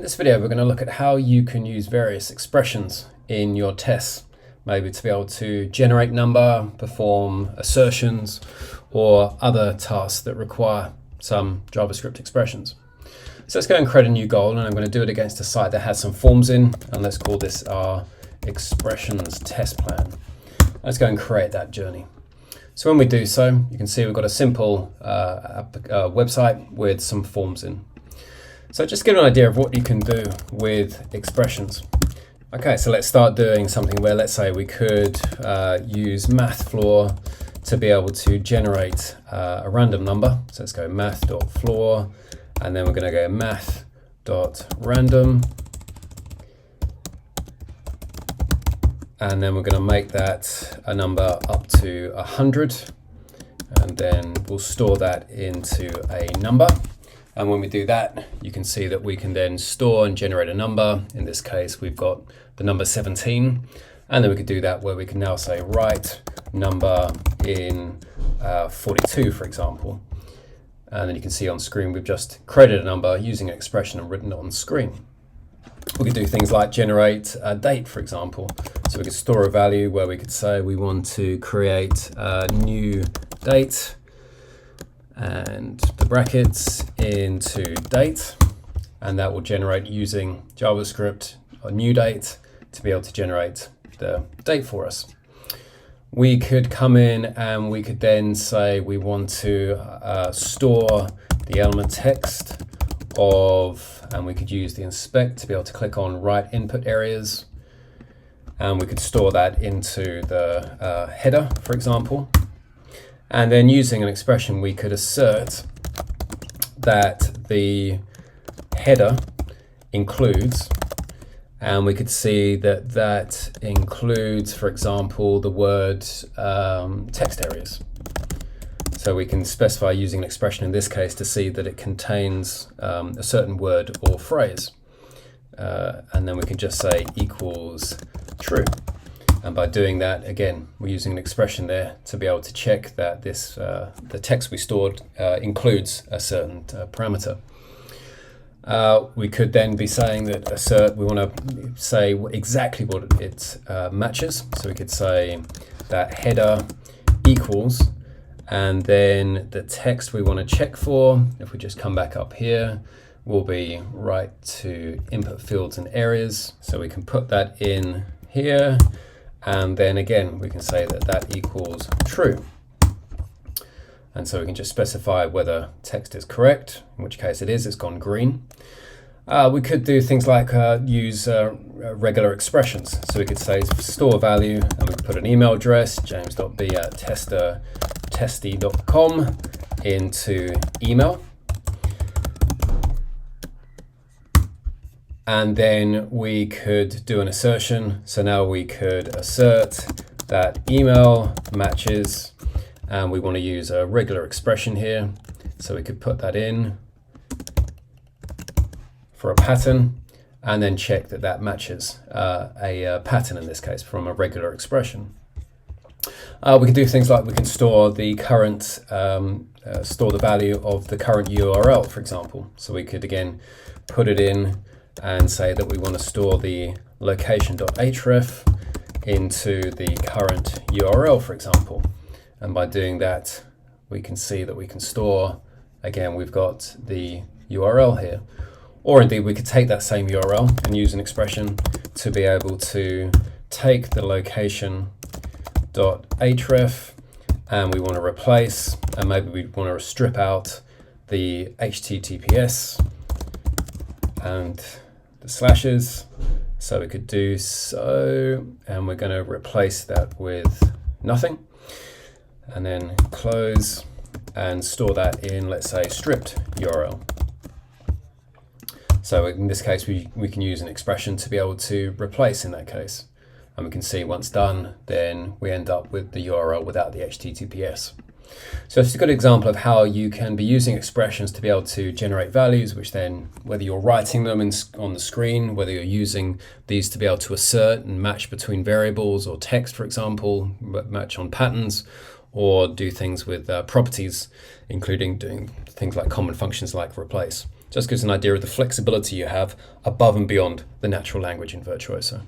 this video, we're going to look at how you can use various expressions in your tests, maybe to be able to generate number, perform assertions, or other tasks that require some JavaScript expressions. So let's go and create a new goal, and I'm going to do it against a site that has some forms in, and let's call this our expressions test plan. Let's go and create that journey. So when we do so, you can see we've got a simple website with some forms in. So just get an idea of what you can do with expressions. Okay, so let's start doing something where, let's say we could use mathfloor to be able to generate a random number. So let's go math.floor, and then we're going to go math.random, and then we're going to make that a number up to 100, and then we'll store that into a number. And when we do that, you can see that we can then store and generate a number. In this case, we've got the number 17. And then we could do that where we can now say write number in 42, for example. And then you can see on screen, we've just created a number using an expression and written it on screen. We could do things like generate a date, for example. So we could store a value where we could say we want to create a new date, and the brackets into date, and that will generate using JavaScript a new date to be able to generate the date for us. We could come in and we could then say we want to store the element text of, and we could use the inspect to be able to click on write input areas, and we could store that into the header, for example. And then using an expression, we could assert that the header includes, and we could see that that includes, for example, the word text areas. So we can specify using an expression in this case to see that it contains a certain word or phrase. And then we can just say equals true. And by doing that, again, we're using an expression there to be able to check that this the text we stored includes a certain parameter. We could then be saying that assert, we want to say exactly what it matches. So we could say that header equals, and then the text we want to check for, if we just come back up here, will be right to input fields and areas. So we can put that in here. And then again, we can say that that equals true. And so we can just specify whether text is correct, in which case it is, it's gone green. We could do things like use regular expressions. So we could say store value, and we could put an email address, james.b@testy.com into email. And then we could do an assertion. So now we could assert that email matches, and we want to use a regular expression here. So we could put that in for a pattern, and then check that that matches a pattern, in this case, from a regular expression. We can do things like we can store the current, store the value of the current URL, for example. So we could again put it in and say that we want to store the location.href into the current URL, for example. And by doing that, we can see that we can store, again, we've got the URL here. Or indeed, we could take that same URL and use an expression to be able to take the location.href, and we want to replace, and maybe we want to strip out the HTTPS and the slashes. So we could do so, and we're going to replace that with nothing, and then close and store that in, let's say, stripped URL. So in this case, we can use an expression to be able to replace in that case. And we can see once done, then we end up with the URL without the HTTPS. So it's a good example of how you can be using expressions to be able to generate values, which then, whether you're writing them on the screen, whether you're using these to be able to assert and match between variables or text, for example, match on patterns, or do things with properties, including doing things like common functions like replace. Just gives an idea of the flexibility you have above and beyond the natural language in Virtuoso.